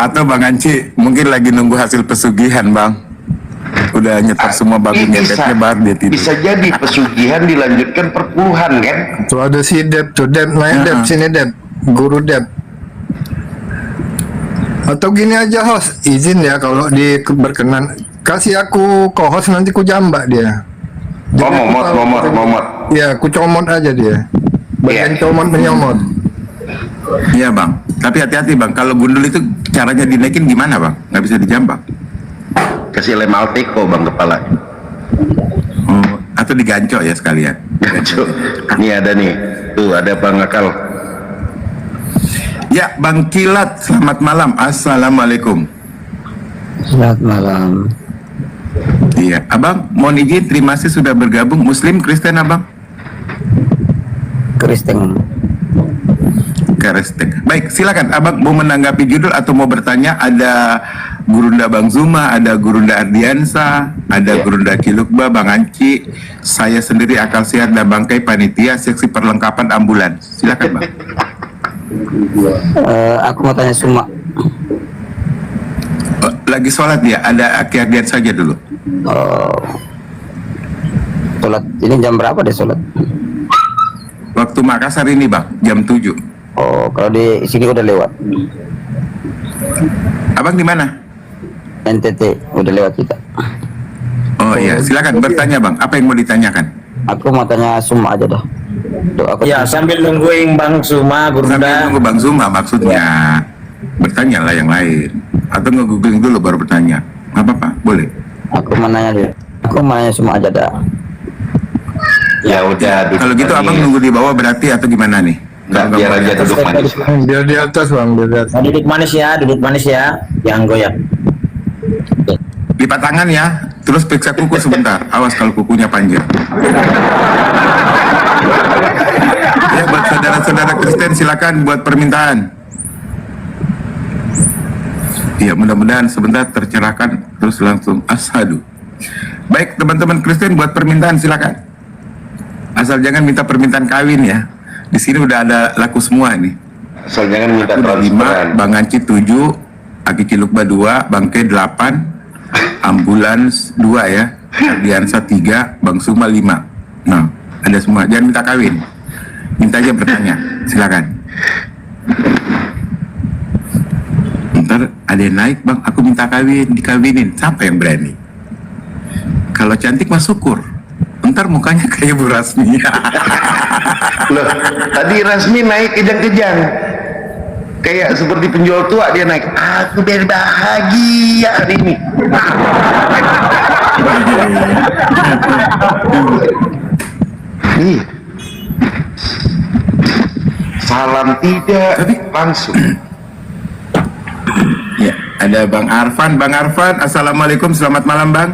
Atau Bang Anci mungkin lagi nunggu hasil pesugihan Bang. Udah nyetor semua babi ngepetnya baru dia tidur. Bisa jadi pesugihan dilanjutkan perpuluhan kan? Tuh ada si Dep tuh, Dep naik Dep sini Dep, guru Dep. Atau gini aja host, izin ya kalau berkenan kasih aku co-host nanti ku jambak dia. Momot. Ya, ku comot aja dia. Bagian comot menyomot. Iya Bang, tapi hati-hati Bang, kalau gundul itu caranya dinaikin gimana Bang? Nggak bisa dijambak. Kasih lem Alteco Bang kepala. Oh, atau digancok ya sekalian. Gancok. Ini ada nih, tuh ada Bang Akal. Ya Bang Kilat, selamat malam. Assalamualaikum. Selamat malam. Iya, Abang mohon izin, terima kasih sudah bergabung. Muslim, Kristen Abang? Kristen. Kristen. Baik, silakan Abang mau menanggapi judul atau mau bertanya. Ada Gurunda Bang Zuma, ada Gurunda Ardiansa, ada Gurunda Kilukba, Bang Anci, saya sendiri Akal Sehat dan Bangkai panitia seksi perlengkapan ambulans. Silakan Bang. Aku mau tanya Suma. Lagi sholat ya, ada Aki Ardian saja dulu. Sholat ini jam berapa deh sholat? Waktu Makassar ini Bang, jam 7. Oh, kalau di sini udah lewat. Abang di mana? NTT udah lewat kita. Oh iya, silakan bertanya Bang. Apa yang mau ditanyakan? Aku mau tanya Suma aja dah. Tuh, aku Ya, sambil nungguin Bang Suma, Sambil Gurunda. nunggu Bang Zuma maksudnya. Bertanya lah yang lain. Atau nge-googling dulu baru bertanya. Nggak apa-apa, boleh. Aku mau nanya dia. Aku mau nanya Suma aja dah. Ya udah. Kalau gitu Abang nunggu di bawah berarti atau gimana nih? Nggak, biar aja duduk manis. Biar di atas Bang, biar di atas. Nah, duduk manis ya, jangan goyang. Lipat tangan ya, terus periksa kuku sebentar. Awas kalau kukunya panjang. Ya, buat saudara-saudara Kristen silakan buat permintaan. Ya, mudah-mudahan sebentar tercerahkan terus langsung asyhadu. Baik, teman-teman Kristen buat permintaan silakan. Asal jangan minta permintaan kawin ya. Di sini udah ada laku semua nih. Asal jangan minta Udah 5, transferan. Bang Anci 7, Aki Cilukba 2, Bangke 8, Ambulans 2 ya, Ardiansa 3, Bang Suma 5. Nah, ada semua. Jangan minta kawin. Minta aja bertanya. Silakan. Ntar ada yang naik Bang, aku minta kawin, dikawinin. Siapa yang berani? Kalau cantik mah syukur. Ntar mukanya kayak Bu Rasmi. Loh, tadi Rasmi naik kejang-kejang. Kayak seperti penjual tua dia naik. Aku berbahagia hari ini. Iya. Salam tidak langsung. Ya, ada Bang Arfan. Bang Arfan, assalamualaikum, selamat malam Bang.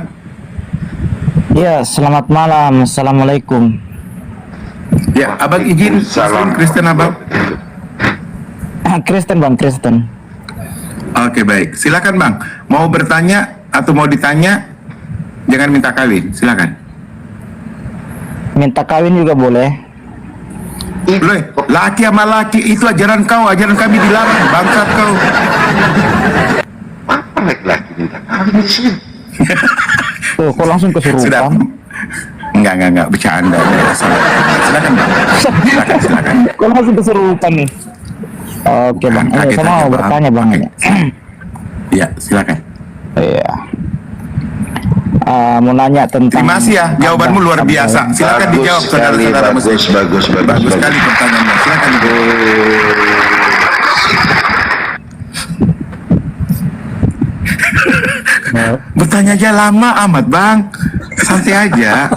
Ya, selamat malam. Assalamualaikum. Ya, Abang izin Muslim Kristen Abang. Kristen Bang, Kristen. Oke baik, silakan Bang. Mau bertanya atau mau ditanya, jangan minta kawin, silakan. Minta kawin juga boleh. Loh, laki sama laki itu ajaran kau, ajaran kami dilarang, bangsat kau. Apa laki-laki minta kawin di sini? Tuh, kok langsung Sudah. kesurupan? Enggak, bercanda. Silakan Bang. Silakan. Kok langsung kesurupan nih? Oke Bang, Kaget saya mau aja, Bang. bertanya Bang. Oke. Ya, silakan. Iya. Mau nanya tentang. Terima kasih ya, jawabanmu luar biasa. Silakan dijawab saudara-saudara Muslim. Bagus Sekali pertanyaannya. Silakan dijawab. Bertanya aja lama amat Bang, santai aja.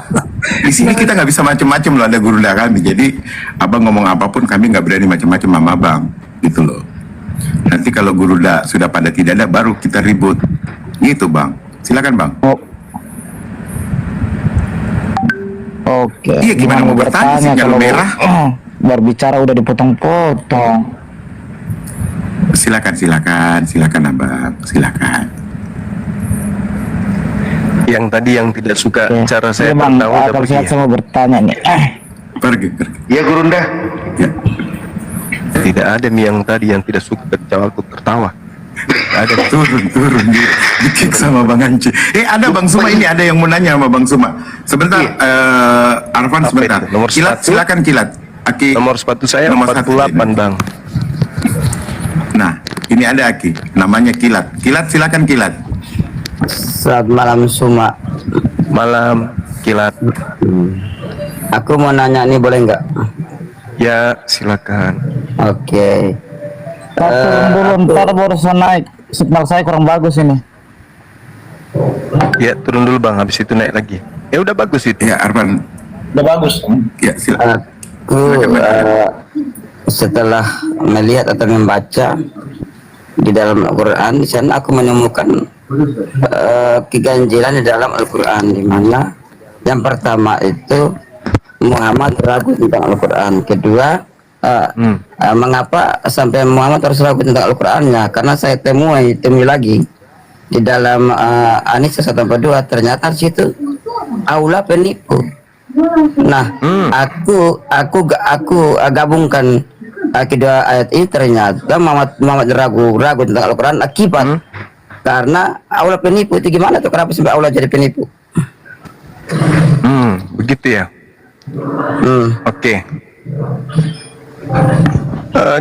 Di sini kita nggak bisa macam-macam loh, ada gurunda kami. Jadi Abang ngomong apapun kami nggak berani macam-macam sama Abang, gitu loh. Nanti kalau gurunda sudah pada tidak ada, baru kita ribut, gitu Bang. Silakan Bang. Oke. Iya, gimana mau bertanya sih, kalau merah? Berbicara udah dipotong-potong. Silakan Abang, silakan. Yang tadi yang tidak suka Oke. cara saya Iya, Bang, bertawa udah kalau pergi saya ya? mau bertanya nih. Pergi. Ya Gurunda. Ya. Tidak ada nih yang tadi yang tidak suka ketika aku tertawa. Ada. Turun di kick sama Bang Anci. Ada Bang Suma ini, ada yang mau nanya sama Bang Suma. Sebentar, Arfan Apa sebentar. itu? Nomor Kilat, sepatu? silakan Kilat. Aki. Nomor sepatu saya Nomor satu. 48, Bang. Nah, ini ada Aki, namanya Kilat. Kilat, silakan Kilat. Selamat malam Suma. Malam, Kilat. Aku mau nanya nih, boleh nggak? Ya, silakan. Oke. Turun dulu, ntar baru bisa naik. Signal saya kurang bagus ini. Ya, turun dulu, Bang. Habis itu naik lagi. Ya udah bagus itu. Ya, Arfan. Udah bagus. Ya, silakan. Aku setelah melihat atau membaca di dalam Al-Quran, di sana aku menemukan keganjilan di dalam Al-Quran, di mana yang pertama itu Muhammad ragu tentang Al-Quran. Kedua, mengapa sampai Muhammad harus ragu tentang Al-Qurannya? Karena saya temui lagi di dalam An-Nisa 142, ternyata di situ aula penipu. Nah, aku gabungkan kedua ayat ini, ternyata Muhammad ragu tentang Al-Quran akibat karena aula penipu. Itu gimana tuh, kenapa sampai aula jadi penipu? Begitu ya. Oke.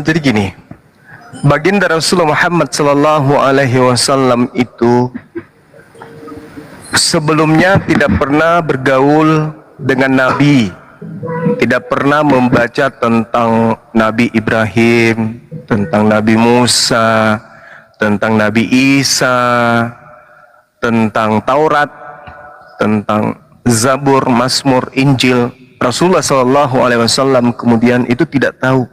Jadi gini, baginda Rasulullah Muhammad Sallallahu Alaihi Wasallam itu sebelumnya tidak pernah bergaul dengan Nabi, tidak pernah membaca tentang Nabi Ibrahim, tentang Nabi Musa, tentang Nabi Isa, tentang Taurat, tentang Zabur, Mazmur, Injil. Rasulullah Sallallahu Alaihi Wasallam kemudian itu tidak tahu.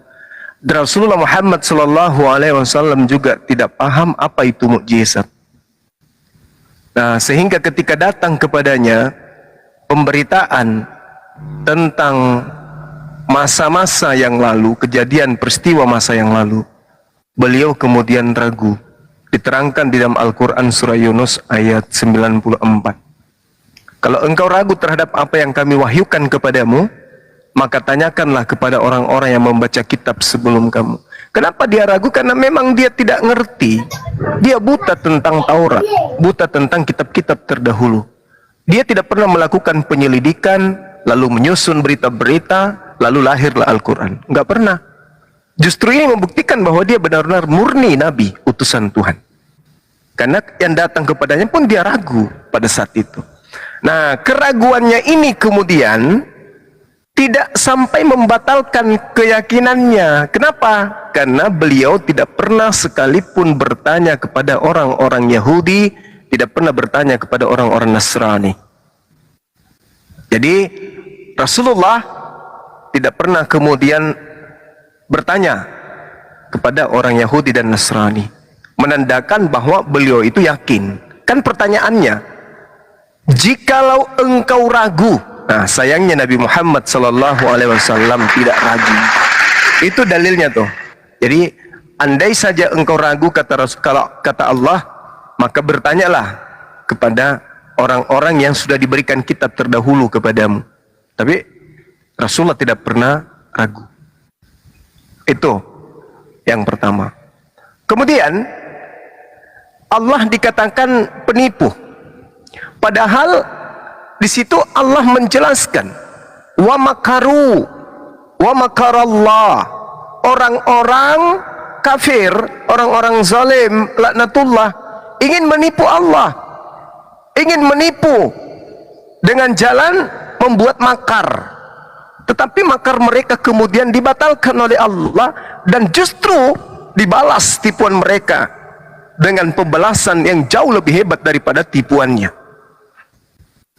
Dan Rasulullah Muhammad Sallallahu Alaihi Wasallam juga tidak paham apa itu mukjizat. Nah, sehingga ketika datang kepadanya pemberitaan tentang masa-masa yang lalu, kejadian peristiwa masa yang lalu, beliau kemudian ragu. Diterangkan di dalam Al-Quran surah Yunus ayat 94. Kalau engkau ragu terhadap apa yang kami wahyukan kepadamu, maka tanyakanlah kepada orang-orang yang membaca kitab sebelum kamu. Kenapa dia ragu? Karena memang dia tidak ngerti. Dia buta tentang Taurat, buta tentang kitab-kitab terdahulu. Dia tidak pernah melakukan penyelidikan, lalu menyusun berita-berita, lalu lahirlah Al-Quran. Enggak pernah. Justru ini membuktikan bahwa dia benar-benar murni Nabi, utusan Tuhan. Karena yang datang kepadanya pun dia ragu pada saat itu. Nah, keraguannya ini kemudian tidak sampai membatalkan keyakinannya. Kenapa? Karena beliau tidak pernah sekalipun bertanya kepada orang-orang Yahudi, tidak pernah bertanya kepada orang-orang Nasrani. Jadi Rasulullah tidak pernah kemudian bertanya kepada orang Yahudi dan Nasrani, menandakan bahwa beliau itu yakin. Kan pertanyaannya, jikalau engkau ragu. Nah, sayangnya Nabi Muhammad Sallallahu Alaihi Wasallam tidak ragu. Itu dalilnya tuh. Jadi andai saja engkau ragu, kata Allah, maka bertanyalah kepada orang-orang yang sudah diberikan kitab terdahulu kepadamu. Tapi Rasulullah tidak pernah ragu. Itu yang pertama. Kemudian Allah dikatakan penipu. Padahal di situ Allah menjelaskan wa makaru wa makarallah. Orang-orang kafir, orang-orang zalim, laknatullah, ingin menipu Allah, ingin menipu dengan jalan membuat makar. Tetapi makar mereka kemudian dibatalkan oleh Allah, dan justru dibalas tipuan mereka dengan pembalasan yang jauh lebih hebat daripada tipuannya.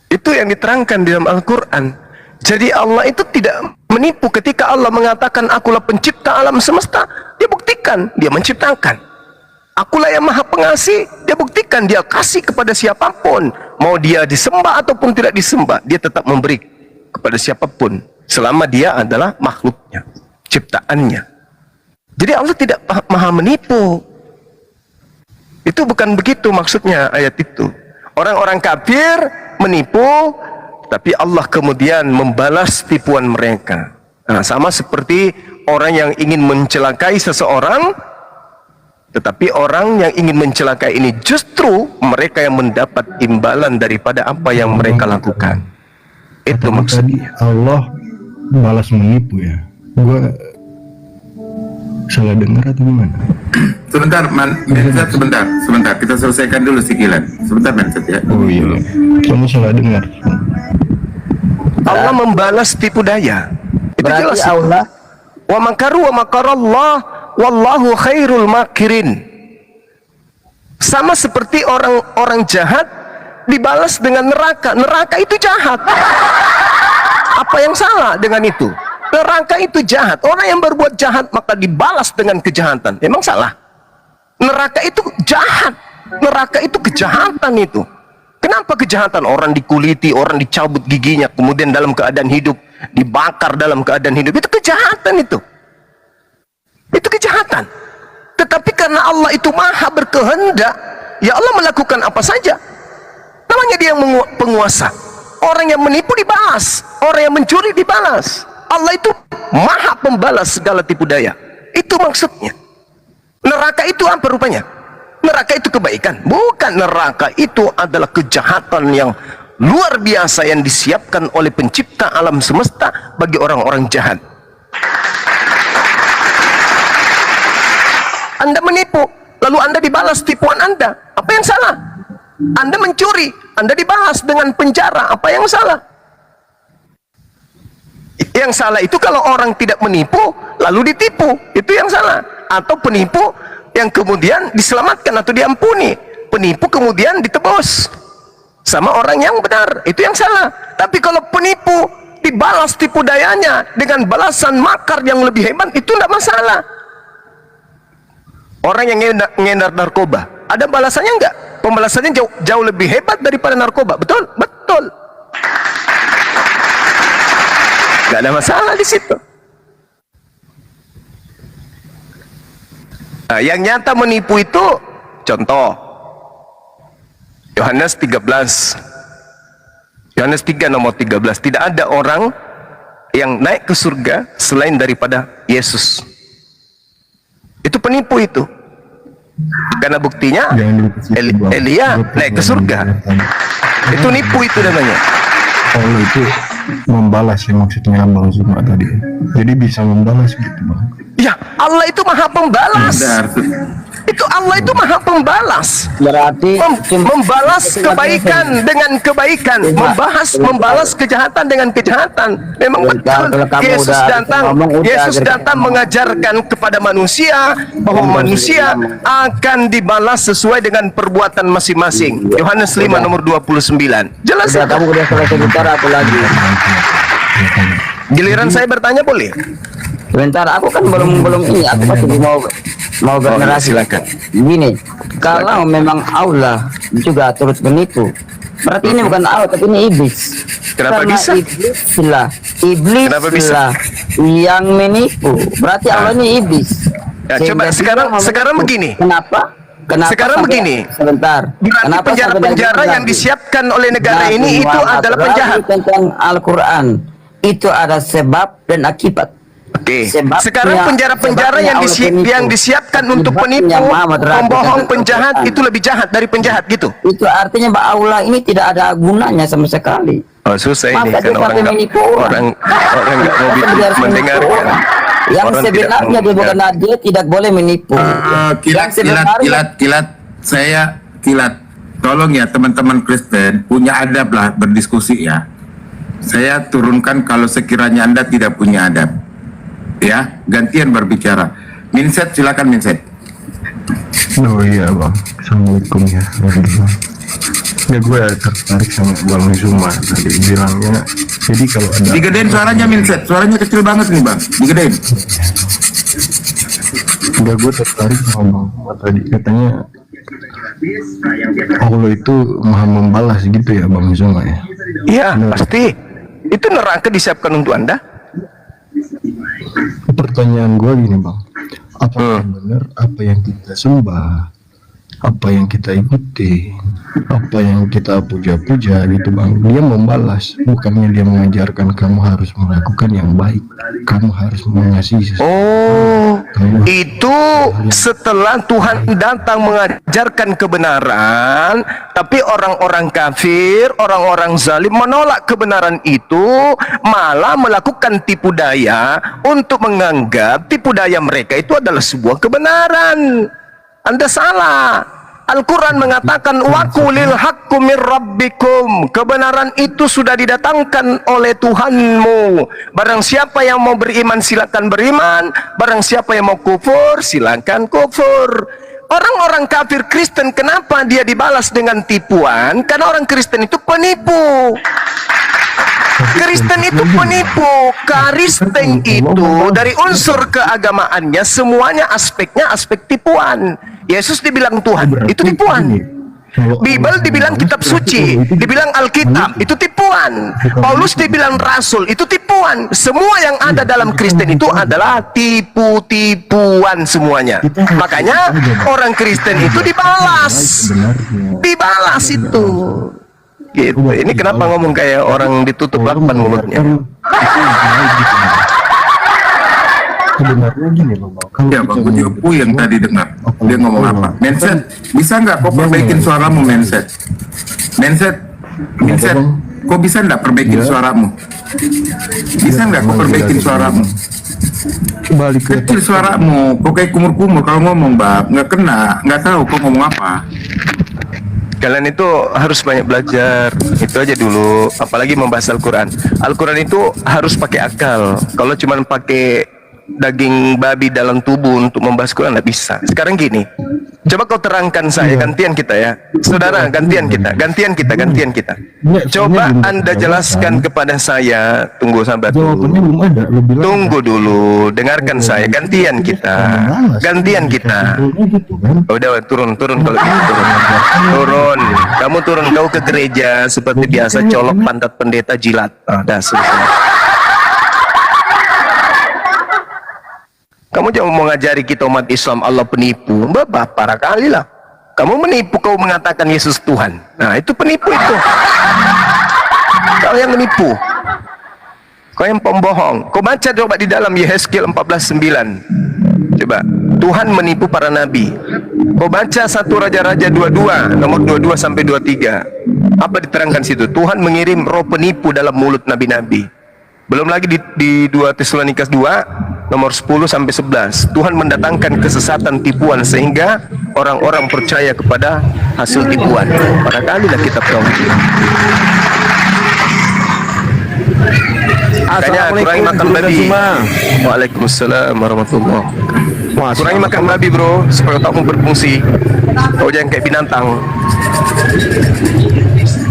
Itu yang diterangkan di dalam Al-Quran. Jadi Allah itu tidak menipu ketika Allah mengatakan akulah pencipta alam semesta. Dia buktikan, dia menciptakan. Akulah yang maha pengasih, dia buktikan, dia kasih kepada siapapun. Mau dia disembah ataupun tidak disembah, dia tetap memberi kepada siapapun, selama dia adalah makhluknya, ciptaannya. Jadi Allah tidak maha menipu. Itu bukan begitu maksudnya ayat itu. Orang-orang kafir menipu, tapi Allah kemudian membalas tipuan mereka. Nah, sama seperti orang yang ingin mencelakai seseorang, Tetapi orang yang ingin mencelakai ini justru mereka yang mendapat imbalan daripada apa yang mereka lakukan. Itu Tadi maksudnya. Allah balas menipu ya. Gua salah dengar atau gimana? Sebentar, Mindset, sebentar. Kita selesaikan dulu si Kilat. Sebentar, Mindset ya. Oh iya, kamu salah dengar. Allah membalas tipu daya. Itu Berarti jelas. Allah Wa makaru wa makarallah wallahu khairul makirin. Sama seperti orang-orang jahat dibalas dengan neraka. Neraka itu jahat. Apa yang salah dengan itu? Neraka itu jahat. Orang yang berbuat jahat maka dibalas dengan kejahatan. Emang salah? Neraka itu jahat. Neraka itu kejahatan itu. Kenapa kejahatan? Orang dikuliti, orang dicabut giginya, kemudian dalam keadaan hidup, dibakar dalam keadaan hidup. Itu kejahatan itu. Itu kejahatan. Tetapi karena Allah itu maha berkehendak, ya Allah melakukan apa saja. Namanya dia yang penguasa. Orang yang menipu dibalas, orang yang mencuri dibalas. Allah itu maha pembalas segala tipu daya. Itu maksudnya. Neraka itu apa rupanya? Neraka itu kebaikan? Bukan, neraka itu adalah kejahatan yang luar biasa yang disiapkan oleh pencipta alam semesta bagi orang-orang jahat. Anda menipu, lalu Anda dibalas tipuan Anda. Apa yang salah? Anda mencuri, Anda dibalas dengan penjara. Apa yang salah? Yang salah itu kalau orang tidak menipu lalu ditipu, itu yang salah. Atau penipu yang kemudian diselamatkan atau diampuni, penipu kemudian ditebus sama orang yang benar, itu yang salah. Tapi kalau penipu dibalas tipu dayanya dengan balasan makar yang lebih hebat, itu tidak masalah. Orang yang ngedar narkoba, ada balasannya enggak? Pembalasannya jauh lebih hebat daripada narkoba, betul? Betul. Gak ada masalah di situ. Nah, yang nyata menipu itu, contoh Yohanes 13, Yohanes 3 nomor 13, tidak ada orang yang naik ke surga selain daripada Yesus. Itu penipu itu. Karena buktinya Elia naik ke surga. Itu nipu itu namanya. Allah itu membalas yang maksudnya Abang Zuma tadi. Jadi bisa membalas gitu Bang. Ya, Allah itu maha pembalas. Itu Allah itu maha pembalas. berarti Membalas kebaikan dengan kebaikan, membalas kejahatan dengan kejahatan. Memang betul. Kalau kamu Yesus udah datang, ngomong, udah, Yesus gitu. datang mengajarkan kepada manusia bahwa manusia akan dibalas sesuai dengan perbuatan masing-masing. Yohanes 5 nomor 29. Jelas udah itu. kamu udah selesai bicara apa lagi? Giliran saya bertanya boleh? Sebentar, aku kan belum ini, aku masih mau bernarasi. silakan. Gini, kalau memang Allah juga turut menipu, berarti ini bukan Allah tapi ini iblis. Kenapa Karena bisa? Iblis Kenapa bisa? lah yang menipu. Berarti Allah ini iblis. Ya, Sehingga coba dia sekarang menipu. begini. Kenapa Sekarang sampai- begini. Sebentar. Berarti Kenapa penjara-penjara sampai yang lagi? disiapkan oleh negara Nabi ini itu Muhammad adalah lagi penjahat. Tentang Al-Quran itu ada sebab dan akibat. Oke. Sebabnya- Sekarang penjara-penjara sebabnya yang, Allah penipu. yang disiapkan untuk Akibatnya penipu, Muhammad Rabi pembohong, dan penjahat Al-Quran. itu lebih jahat dari penjahat gitu. Itu artinya bahwa Allah ini tidak ada gunanya sama sekali. Oh, susah ini Masa kan dia orang sampai nggak menipu orang nggak mau Masa dia harus mendengarkan. menipu orang? Yang Orang tidak sebenarnya mau dia bukan mendengar. dia tidak boleh menipu. Yang sebenarnya Kilat. Tolong ya teman-teman Kristen, punya adab lah berdiskusi ya. Saya turunkan kalau sekiranya Anda tidak punya adab. Ya, gantian berbicara. Mindset, silakan Mindset. Oh iya Bang, Assalamualaikum ya. Ya gue tertarik sama Bang Zuma tadi bilangnya. Jadi kalau ada Digedein suaranya Mindset, suaranya kecil banget nih Bang. Digedein. enggak, gue tertarik sama Bang Zuma tadi katanya Allah itu maha membalas gitu ya Bang Zuma ya. Iya, pasti. Itu neraka disiapkan untuk Anda. Pertanyaan gue gini Bang, apakah benar apa yang kita sembah, apa yang kita ikuti apa yang kita puja-puja gitu bang, dia membalas, bukannya dia mengajarkan kamu harus melakukan yang baik, kamu harus mengasihi seseorang. Oh, Kamu itu setelah Tuhan datang mengajarkan kebenaran, tapi orang-orang kafir, orang-orang zalim menolak kebenaran itu, malah melakukan tipu daya untuk menganggap tipu daya mereka itu adalah sebuah kebenaran. Anda salah. Al-Quran mengatakan wakulil haqqu mir rabbikum, kebenaran itu sudah didatangkan oleh Tuhanmu. Barang siapa yang mau beriman silakan beriman, barang siapa yang mau kufur silakan kufur. Orang-orang kafir Kristen kenapa dia dibalas dengan tipuan? Karena orang Kristen itu penipu. Kristen itu penipu. Kristen itu dari unsur keagamaannya semuanya aspeknya aspek tipuan. Yesus dibilang Tuhan, itu tipuan. Bible dibilang kitab suci, dibilang Alkitab, itu tipuan. Paulus dibilang rasul, itu tipuan. Semua yang ada dalam Kristen itu adalah tipu-tipuan semuanya. Makanya orang Kristen itu dibalas. Dibalas itu. Gitu. Ini kenapa ngomong kayak orang ditutup lakban mulutnya? Sebenarnya gini loh bang, kalau Ya kita Bang, gue juga puyeng tadi dengar. Dia ngomong apa? Mindset, bisa nggak kau perbaikin suaramu mindset? Mindset, kau bisa nggak perbaikin suaramu? Bisa nggak kau perbaikin suaramu? balik ke Kecil suaramu, kau kayak kumur-kumur kalau ngomong bab, nggak kena, nggak tahu kau ngomong apa. Kalian itu harus banyak belajar. Itu aja dulu. Apalagi membahas Al-Quran. Al-Quran itu harus pakai akal. Kalau cuma pakai daging babi dalam tubuh untuk membahas Quran, nggak bisa. Sekarang gini, coba kau terangkan saya, gantian kita ya, saudara, gantian kita. Coba Anda jelaskan kepada saya. Tunggu sabar jawabannya dulu. belum ada, lo bilang Tunggu dulu, dengarkan saya. Gantian kita. gitu kan. Udah turun kalau gitu turun. Kamu turun, kau ke gereja seperti biasa, colok pantat pendeta, jilat. Dah selesai. Kamu jangan mau ngajari kita umat Islam Allah penipu. Bapak parah kali lah. Kamu menipu, kau mengatakan Yesus Tuhan. Nah itu penipu itu. Kau yang menipu. Kau yang pembohong. Kau baca coba di dalam Yehezkiel 14:9. Coba. Tuhan menipu para nabi. Kau baca 1 Raja-Raja 22 nomor 22 sampai 23. Apa diterangkan situ? Tuhan mengirim roh penipu dalam mulut nabi-nabi. Belum lagi di 2 Tesalonika 2 nomor 10 sampai 11. Tuhan mendatangkan kesesatan tipuan sehingga orang-orang percaya kepada hasil tipuan. Pada kali lah kita tahu. Makanya kurangi makan babi. Waalaikumsalam warahmatullahi wabarakatuh. Kurangi makan babi bro, supaya otakmu berfungsi. Kau jangan kayak binatang.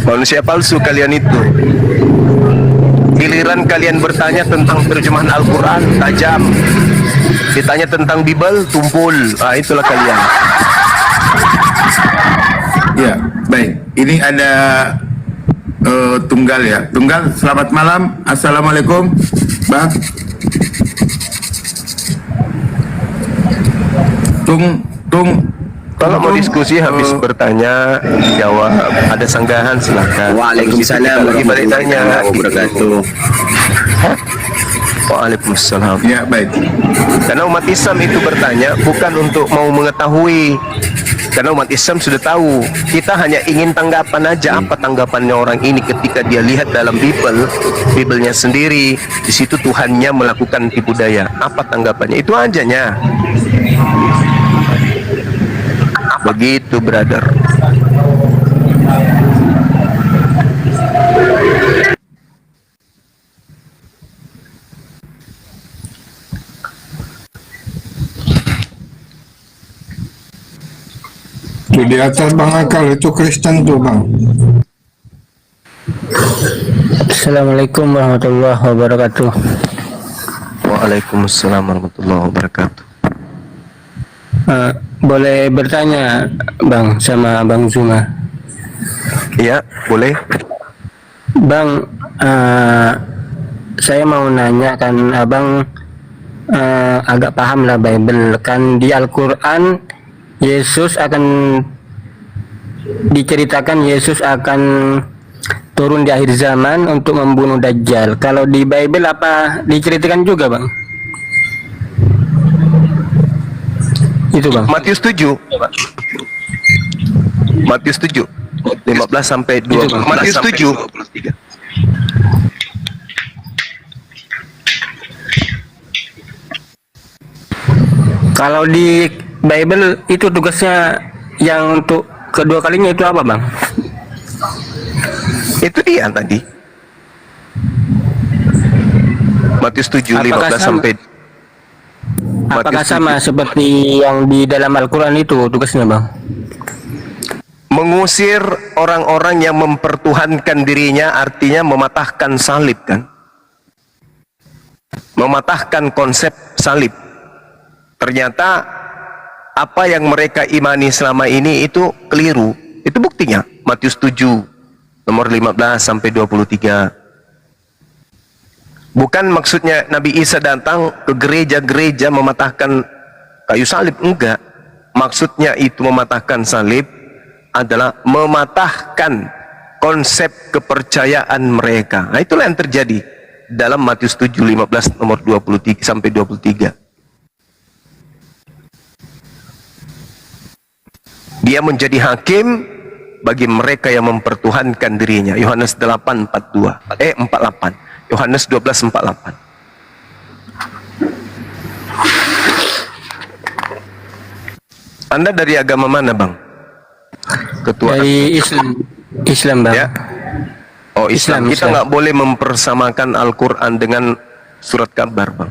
Manusia palsu kalian itu. Giliran kalian bertanya tentang terjemahan Al-Quran, tajam. Ditanya tentang Bible, tumpul. Itulah kalian. Ya, baik. Ini ada Tunggal ya. Tunggal, selamat malam. Assalamualaikum, Bang. Kalau mau diskusi habis bertanya, jawab. Ada sanggahan silakan. Waalaikumsalam Lagi balik tanya. warahmatullahi wabarakatuh. Waalaikumsalam. Ya, baik. Karena umat Islam itu bertanya bukan untuk mau mengetahui. Karena umat Islam sudah tahu. Kita hanya ingin tanggapan aja. Apa tanggapannya orang ini ketika dia lihat dalam Bible-nya sendiri. Di situ Tuhannya melakukan tipu daya. Apa tanggapannya? Itu ajanya. Begitu, brother. Itu di atas Bang Akal, itu Kristen tuh Bang. Assalamualaikum warahmatullahi wabarakatuh. Waalaikumsalam warahmatullahi wabarakatuh. Boleh bertanya Bang sama Bang Zuma? Iya, boleh. Bang, saya mau nanya kan Abang agak paham lah Bible kan, di Al-Quran Yesus akan diceritakan Yesus akan turun di akhir zaman untuk membunuh Dajjal. Kalau di Bible apa diceritakan juga, Bang? Itu, Bang. Matius 7. Matius 7 15 sampai 20. Matius 7. Kalau di Bible itu tugasnya yang untuk kedua kalinya itu apa, Bang? Itu dia tadi. Matius 7 Apakah 15 sama? sampai Apakah Matius sama 7. seperti yang di dalam Al-Quran itu tugasnya, Bang? Mengusir orang-orang yang mempertuhankan dirinya, artinya mematahkan salib, kan? Mematahkan konsep salib. Ternyata apa yang mereka imani selama ini itu keliru. Itu buktinya Matius 7 nomor 15 sampai 23. Bukan maksudnya Nabi Isa datang ke gereja-gereja mematahkan kayu salib, enggak. Maksudnya itu mematahkan salib adalah mematahkan konsep kepercayaan mereka. Nah, itulah yang terjadi dalam Matius 7 15 nomor 23 sampai 23. Dia menjadi hakim bagi mereka yang mempertuhankan dirinya. Yohanes 48. Yohanes 12:48. Anda dari agama mana, Bang? Ketua Dari Islam, Bang. ya. Oh, Islam. Kita nggak boleh mempersamakan Al-Quran dengan surat kabar, Bang.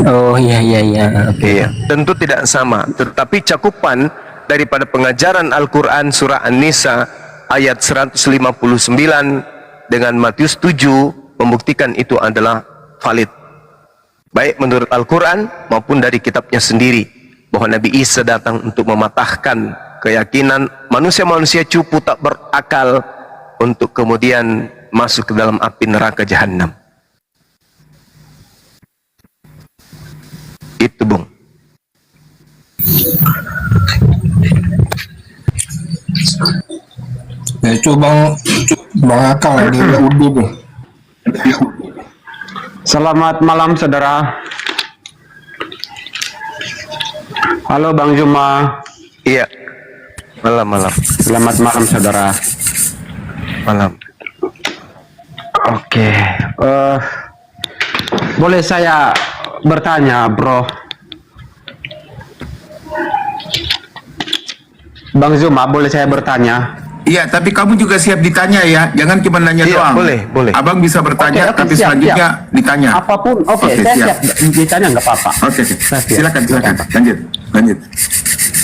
Oh, iya. Iya, tentu tidak sama. Tetapi cakupan daripada pengajaran Al-Quran surah An-Nisa ayat 159 dengan Matius 7 membuktikan itu adalah valid. Baik menurut Al-Quran maupun dari kitabnya sendiri. Bahwa Nabi Isa datang untuk mematahkan keyakinan manusia-manusia cupu tak berakal untuk kemudian masuk ke dalam api neraka jahanam. Itu, Bung. Ya itu bang Akang di Udu tuh. Selamat malam saudara. Halo Bang Zuma. Iya. Malam. Selamat malam saudara. Malam. Oke. Boleh saya bertanya, Bro? Bang Zuma, boleh saya bertanya? Iya, tapi kamu juga siap ditanya ya. Jangan cuma nanya Iya, doang. boleh. Abang bisa bertanya, Oke, tapi siap, selanjutnya ditanya. Apapun, oke, saya siap ditanya, nggak apa-apa. Oke. Saya siap. Silakan. Lanjut.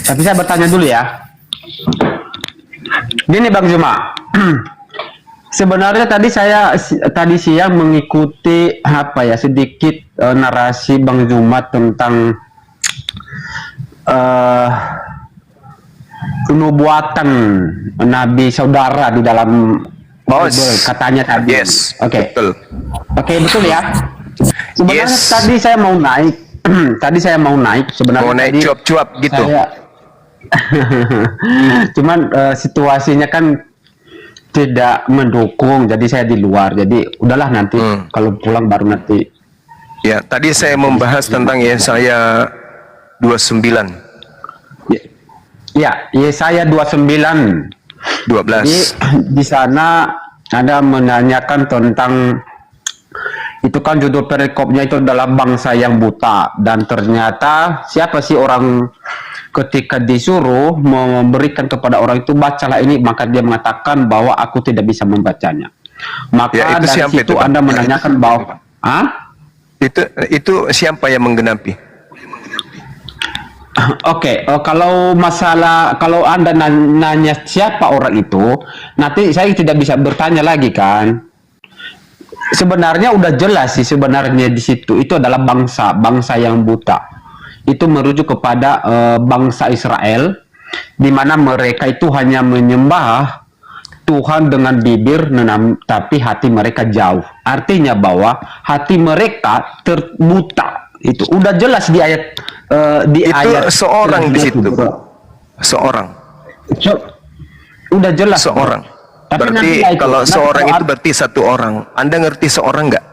Tapi saya bertanya dulu ya. Gini Bang Zuma. Sebenarnya tadi siang mengikuti sedikit narasi Bang Zuma tentang penubuatan Nabi saudara di dalam Bible, katanya tadi. Yes. Oke. Betul. Oke, betul ya. Sebenarnya Yes. tadi saya mau naik. Sebenarnya Mau naik tadi cuap-cuap gitu. Cuman situasinya kan tidak mendukung, jadi saya di luar. Jadi udahlah nanti kalau pulang baru nanti. Ya, tadi saya membahas tentang Yesaya 29. Ya, Yesaya 29. 12. Jadi di sana ada menanyakan tentang itu kan judul perikopnya itu adalah bangsa yang buta, dan ternyata siapa sih orang ketika disuruh memberikan kepada orang itu bacalah ini, maka dia mengatakan bahwa aku tidak bisa membacanya. Maka Ya, itu dari siapa situ itu, Pak? Anda menanyakan bahwa Itu siapa yang menggenapi? Oke, kalau Anda nanya siapa orang itu, nanti saya tidak bisa bertanya lagi kan. Sebenarnya udah jelas sih sebenarnya di situ itu adalah bangsa yang buta. Itu merujuk kepada bangsa Israel, di mana mereka itu hanya menyembah Tuhan dengan bibir, tapi hati mereka jauh. Artinya bahwa hati mereka terbuta. Itu udah jelas di ayat Itu seorang di situ. Seorang. Udah jelas seorang. Tapi Berarti nantilah itu. kalau Nanti seorang kalau itu berarti satu orang. Anda ngerti seorang nggak?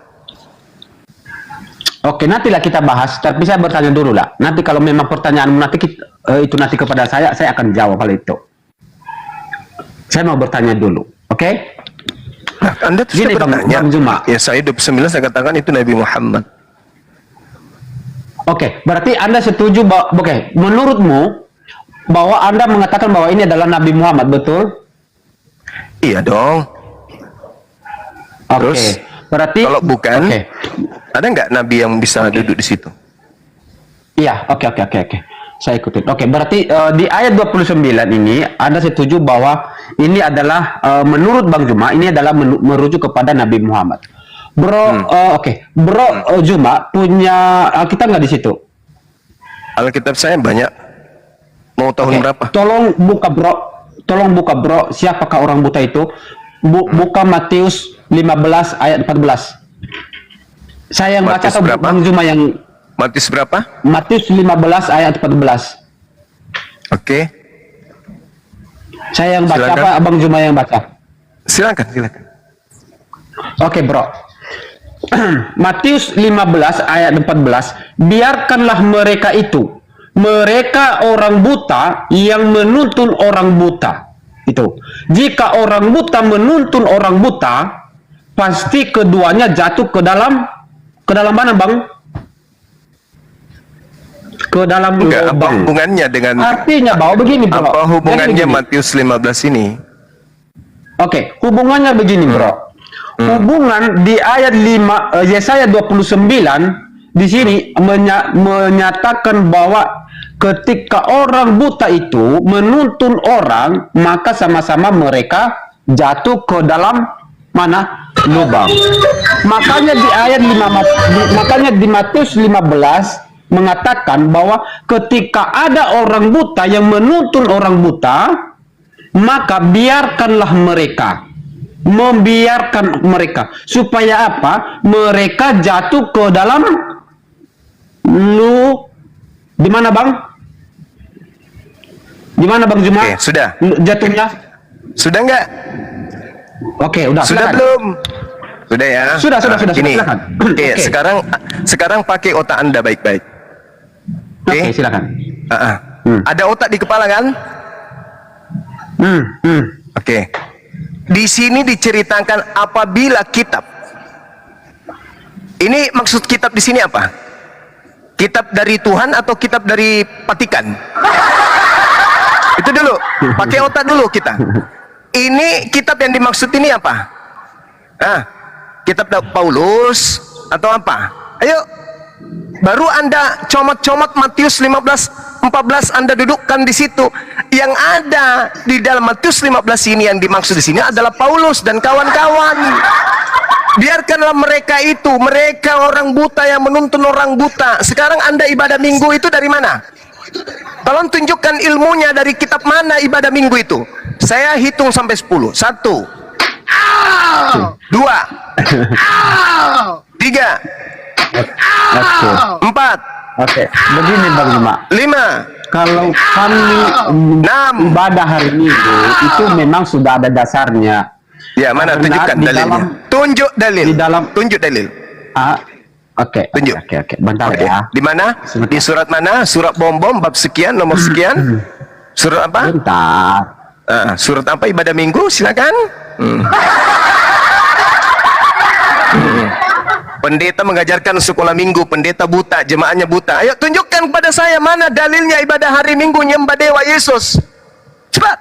Oke, nantilah kita bahas. Tapi saya bertanya dulu lah. Nanti kalau memang pertanyaanmu nanti itu nanti kepada saya akan jawab hal itu. Saya mau bertanya dulu, oke? Nah, Anda tuh Gini, sudah Bang bertanya. Juma. Ya saya 29 saya katakan itu Nabi Muhammad. Oke, berarti Anda setuju bahwa, oke, menurutmu bahwa Anda mengatakan bahwa ini adalah Nabi Muhammad, betul? Iya dong. Oke, Terus, berarti kalau bukan, oke. ada nggak Nabi yang bisa duduk di situ? Iya, oke. Saya ikutin. Oke, berarti di ayat 29 ini Anda setuju bahwa ini adalah menurut Bang Juma ini adalah merujuk kepada Nabi Muhammad. Bro, oke. Bro Juma punya Alkitab nggak di situ? Alkitab saya banyak. Mau tahun Oke, berapa? Tolong buka bro. Siapakah orang buta itu? Buka Matius 15 ayat 14. Saya yang baca Matius atau berapa? Bang Juma yang Matius berapa? Matius 15 ayat 14. Oke. Saya yang baca Silakan. apa Abang Juma yang baca? Silakan. Oke, bro. Matius 15 ayat 14. Biarkanlah mereka itu. Mereka orang buta yang menuntun orang buta. Itu. Jika orang buta menuntun orang buta, pasti keduanya jatuh ke dalam mana, Bang? Ke dalam Enggak, apa lubang. hubungannya dengan Artinya bahwa begini, bro. apa hubungannya Jadi begini. Matius 15 ini? Oke, hubungannya begini, bro. Hubungan di ayat 5 Yesaya 29 di sini menyatakan bahwa ketika orang buta itu menuntun orang, maka sama-sama mereka jatuh ke dalam mana? Lubang. Makanya di ayat 5 makanya di Matius 15 mengatakan bahwa ketika ada orang buta yang menuntun orang buta, maka membiarkan mereka supaya apa? Mereka jatuh ke dalam di mana, Bang? Di mana, Bang Juma? Oke, sudah. Jatuhnya? Sudah enggak? Oke, udah. Sudah silakan. belum? Sudah ya? Sudah, Gini. silakan. Oke, Oke. sekarang pakai otak Anda baik-baik. Oke, silakan. Ada otak di kepala kan? Oke. Di sini diceritakan apabila kitab. Ini maksud kitab di sini apa? Kitab dari Tuhan atau kitab dari Vatikan? Itu dulu. Pakai otak dulu kita. Ini kitab yang dimaksud ini apa? Kitab Paulus atau apa? Ayo. Baru Anda comot-comot Matius 15:14 Anda dudukkan di situ. Yang ada di dalam Matius 15 ini yang dimaksud di sini adalah Paulus dan kawan-kawan. Biarkanlah mereka itu, mereka orang buta yang menuntun orang buta. Sekarang Anda ibadah minggu itu dari mana? Tolong tunjukkan ilmunya dari kitab mana ibadah minggu itu. Saya hitung sampai 10. 1 2 3 Oke. 4 Oke. Begini, Bang Juma. 5 Kalau kami 6. ibadah hari Minggu itu memang sudah ada dasarnya. Ya, mana? Karena Tunjukkan di dalilnya. dalam- Tunjuk dalil. di dalam- Tunjuk dalil. Oke. Tunjuk. Oke. Bentar Oke. ya. Di mana? Di surat mana? Surat bom-bom bab sekian, nomor sekian. Surat apa? Bentar. Surat apa ibadah minggu? Silakan. Pendeta mengajarkan sekolah minggu, pendeta buta, jemaahnya buta. Ayo tunjukkan kepada saya mana dalilnya ibadah hari minggu nyembah dewa Yesus. Cepat.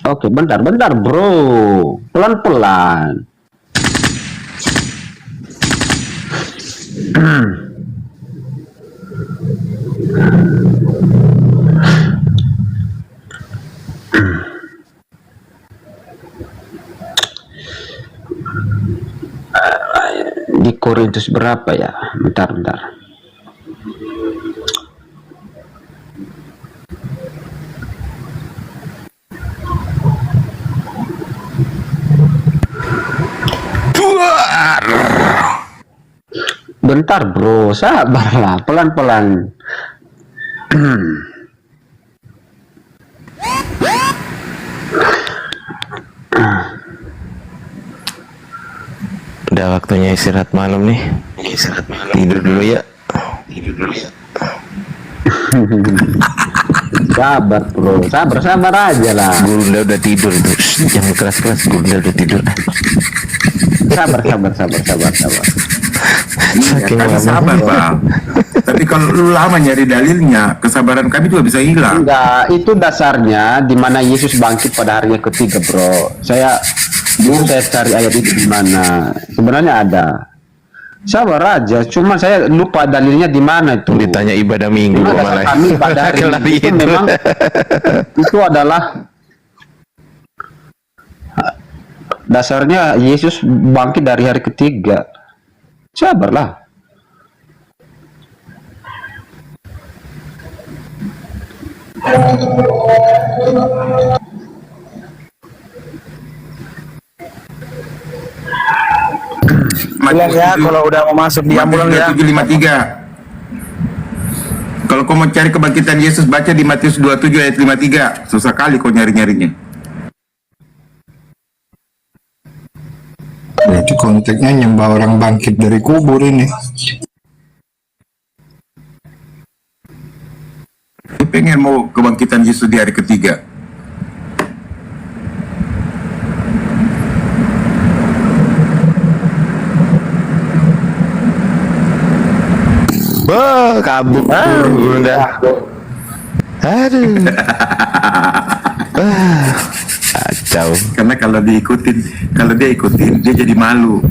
Oke, bentar, bro. Pelan-pelan. Di Korintus berapa ya? Bentar. Bentar, bro, sabarlah, pelan-pelan. Udah waktunya istirahat malam nih. Tidur dulu ya. Sabar bro, sabar aja lah. Gurunda udah tidur itu. Shh, jangan keras-keras. Gurunda udah tidur. Sabar. Saking Kami lama. sabar bang. Tapi kalau lu lama nyari dalilnya, kesabaran kami juga bisa hilang. Enggak, itu dasarnya di mana Yesus bangkit pada hari yang ketiga, bro. Saya cari ayat itu di mana. Sebenarnya ada. Sabar aja, cuma saya lupa dalilnya di mana itu. Ditanya ibadah minggu Cuma malah. dasar kami pada hari Kelari itu itu. memang itu adalah dasarnya Yesus bangkit dari hari ketiga. Sabarlah. Pulang ya kalau udah mau masuk di ambulan ya. 753. Kalau kau mau cari kebangkitan Yesus, baca di Matius 27 ayat 53. Susah kali kau nyari-nyarinya. Berarti konteksnya nyembah orang bangkit dari kubur ini. Dia pengen mau kebangkitan Yesus di hari ketiga. Wah, kabur Gurunda. Aduh. Kacau. Karena kalau dia ikutin, dia jadi malu.